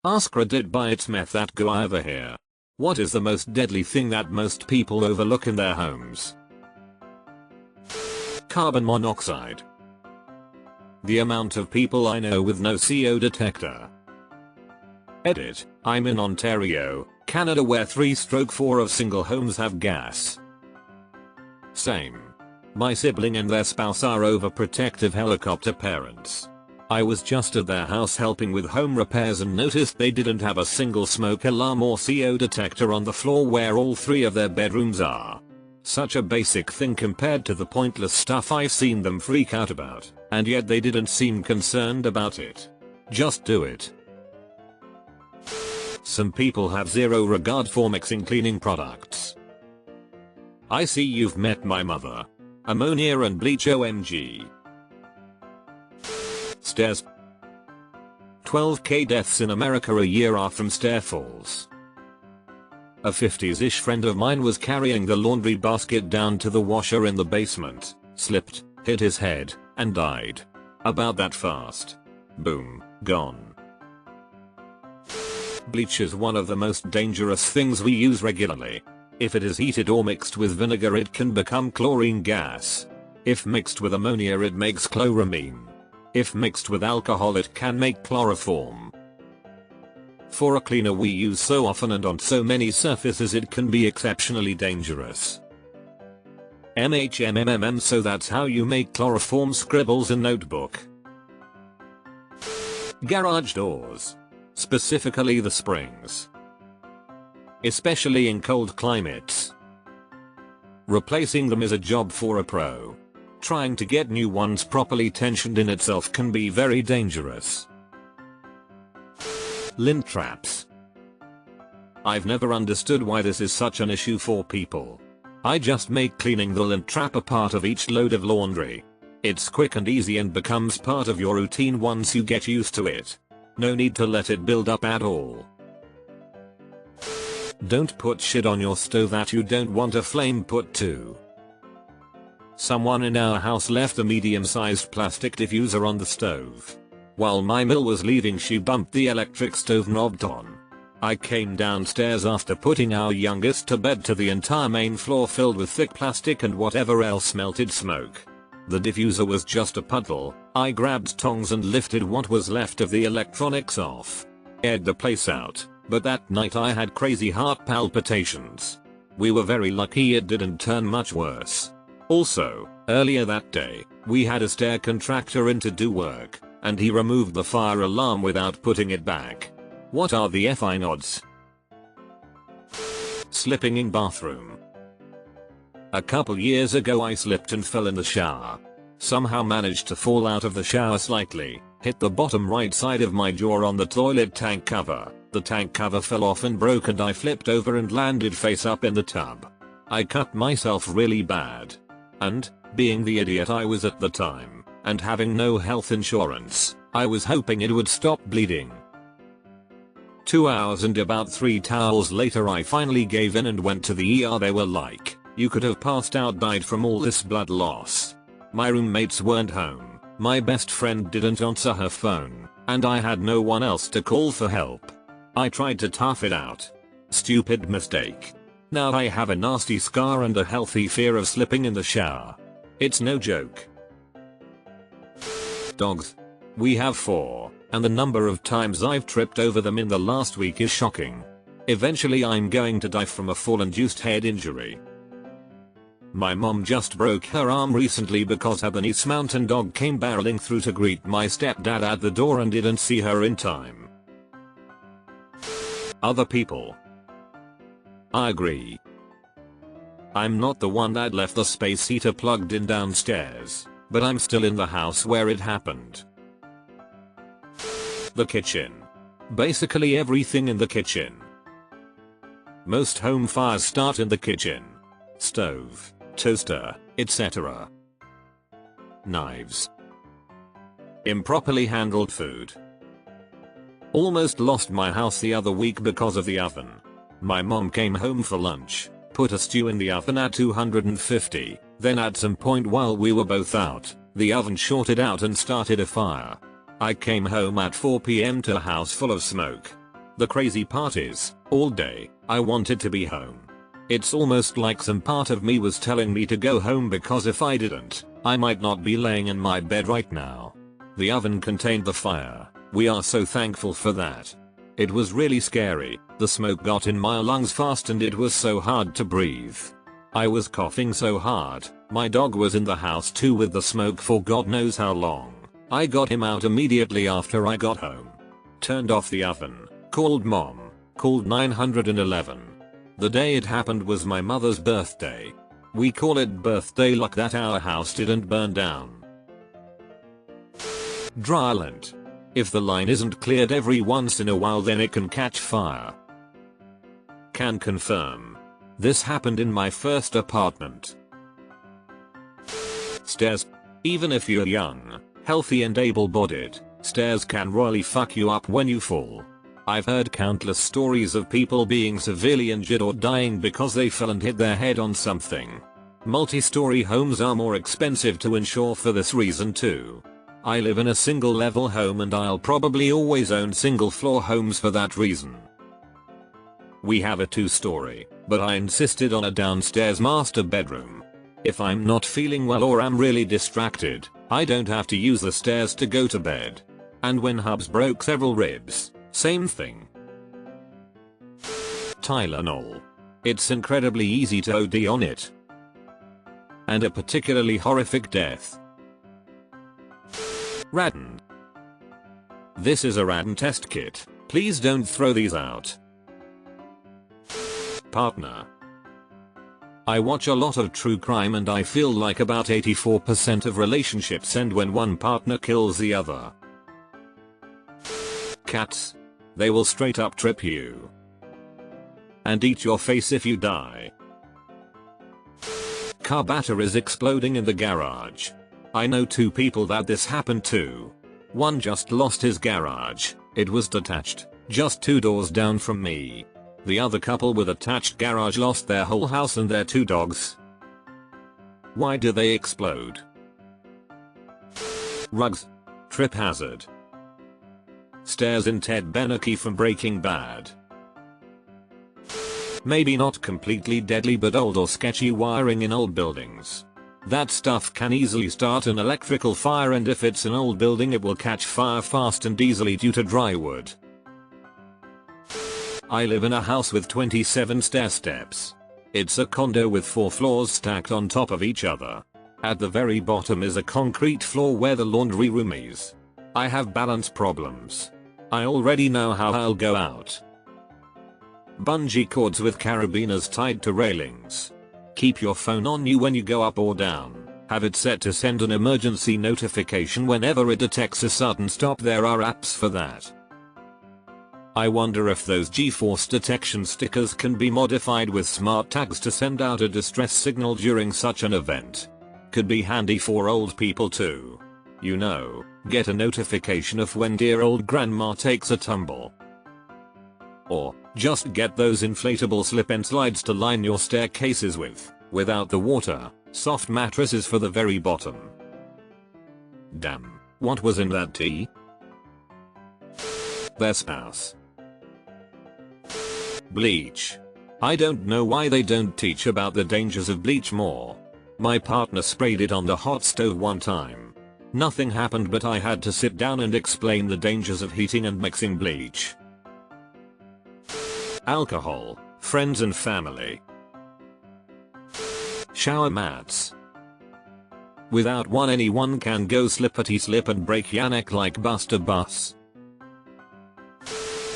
AskReddit by its meth that go over here. What is the most deadly thing that most people overlook in their homes? Carbon monoxide. The amount of people I know with no CO detector. Edit. I'm in Ontario, Canada, where 3/4 of single homes have gas. Same. My sibling and their spouse are overprotective helicopter parents. I was just at their house helping with home repairs and noticed they didn't have a single smoke alarm or CO detector on the floor where all 3 of their bedrooms are. Such a basic thing compared to the pointless stuff I've seen them freak out about, and yet they didn't seem concerned about it. Just do it. Some people have zero regard for mixing cleaning products. I see you've met my mother. Ammonia and bleach, OMG. Stairs. 12k deaths in America a year are from stair falls. A 50s-ish friend of mine was carrying the laundry basket down to the washer in the basement, slipped, hit his head, and died. About that fast. Boom, gone. Bleach is one of the most dangerous things we use regularly. If it is heated or mixed with vinegar, it can become chlorine gas. If mixed with ammonia, it makes chloramine. If mixed with alcohol, it can make chloroform. For a cleaner we use so often and on so many surfaces, it can be exceptionally dangerous. MHMMM, so that's how you make chloroform scribbles in notebook. Garage doors. Specifically the springs. Especially in cold climates. Replacing them is a job for a pro. Trying to get new ones properly tensioned in itself can be very dangerous. Lint traps. I've never understood why this is such an issue for people. I just make cleaning the lint trap a part of each load of laundry. It's quick and easy and becomes part of your routine once you get used to it. No need to let it build up at all. Don't put shit on your stove that you don't want a flame put to. Someone in our house left a medium-sized plastic diffuser on the stove. While my mill was leaving, she bumped the electric stove knob on. I came downstairs after putting our youngest to bed to the entire main floor filled with thick plastic and whatever else melted smoke. The diffuser was just a puddle. I grabbed tongs and lifted what was left of the electronics off. Aired the place out, but that night I had crazy heart palpitations. We were very lucky it didn't turn much worse. Also, earlier that day, we had a stair contractor in to do work, and he removed the fire alarm without putting it back. What are the effing odds? Slipping in bathroom. A couple years ago I slipped and fell in the shower. Somehow managed to fall out of the shower slightly, hit the bottom right side of my jaw on the toilet tank cover. The tank cover fell off and broke and I flipped over and landed face up in the tub. I cut myself really bad. And, being the idiot I was at the time, and having no health insurance, I was hoping it would stop bleeding. 2 hours and about 3 towels later I finally gave in and went to the ER. They were like, "You could have passed out, died from all this blood loss." My roommates weren't home, my best friend didn't answer her phone, and I had no one else to call for help. I tried to tough it out. Stupid mistake. Now I have a nasty scar and a healthy fear of slipping in the shower. It's no joke. Dogs. We have 4, and the number of times I've tripped over them in the last week is shocking. Eventually I'm going to die from a fall-induced head injury. My mom just broke her arm recently because her Bernese Mountain Dog came barreling through to greet my stepdad at the door and didn't see her in time. Other people. I agree. I'm not the one that left the space heater plugged in downstairs, but I'm still in the house where it happened. The kitchen. Basically everything in the kitchen. Most home fires start in the kitchen. Stove, toaster, etc. Knives. Improperly handled food. Almost lost my house the other week because of the oven. My mom came home for lunch, put a stew in the oven at 250, then at some point while we were both out, the oven shorted out and started a fire. I came home at 4 PM to a house full of smoke. The crazy part is, all day, I wanted to be home. It's almost like some part of me was telling me to go home because if I didn't, I might not be laying in my bed right now. The oven contained the fire. We are so thankful for that. It was really scary. The smoke got in my lungs fast and it was so hard to breathe. I was coughing so hard. My dog was in the house too with the smoke for God knows how long. I got him out immediately after I got home. Turned off the oven. Called mom. Called 911. The day it happened was my mother's birthday. We call it birthday luck that our house didn't burn down. Dryland. If the line isn't cleared every once in a while then it can catch fire. Can confirm. This happened in my first apartment. Stairs. Even if you're young, healthy and able-bodied, stairs can royally fuck you up when you fall. I've heard countless stories of people being severely injured or dying because they fell and hit their head on something. Multi-story homes are more expensive to insure for this reason too. I live in a single-level home and I'll probably always own single-floor homes for that reason. We have a 2-story, but I insisted on a downstairs master bedroom. If I'm not feeling well or am really distracted, I don't have to use the stairs to go to bed. And when Hubs broke several ribs, same thing. Tylenol. It's incredibly easy to OD on it. And a particularly horrific death. Radon. This is a radon test kit. Please don't throw these out. Partner. I watch a lot of true crime and I feel like about 84% of relationships end when one partner kills the other. Cats. They will straight up trip you. And eat your face if you die. Car batteries exploding in the garage. I know 2 people that this happened to. One just lost his garage. It was detached, just 2 doors down from me. The other couple with attached garage lost their whole house and their 2 dogs. Why do they explode? Rugs. Trip hazard. Stairs in Ted Beneke from Breaking Bad. Maybe not completely deadly but old or sketchy wiring in old buildings. That stuff can easily start an electrical fire and if it's an old building it will catch fire fast and easily due to dry wood. I live in a house with 27 stair steps. It's a condo with 4 floors stacked on top of each other. At the very bottom is a concrete floor where the laundry room is. I have balance problems. I already know how I'll go out. Bungee cords with carabiners tied to railings. Keep your phone on you when you go up or down. Have it set to send an emergency notification whenever it detects a sudden stop. There are apps for that. I wonder if those G-force detection stickers can be modified with smart tags to send out a distress signal during such an event. Could be handy for old people too. You know, get a notification of when dear old grandma takes a tumble. Or, just get those inflatable slip and slides to line your staircases with, without the water, soft mattresses for the very bottom. Damn, what was in that tea? Their spouse. Bleach. I don't know why they don't teach about the dangers of bleach more. My partner sprayed it on the hot stove one time. Nothing happened but I had to sit down and explain the dangers of heating and mixing bleach. Alcohol, friends and family. Shower mats. Without one anyone can go slippity slip and break your neck like Buster Bus.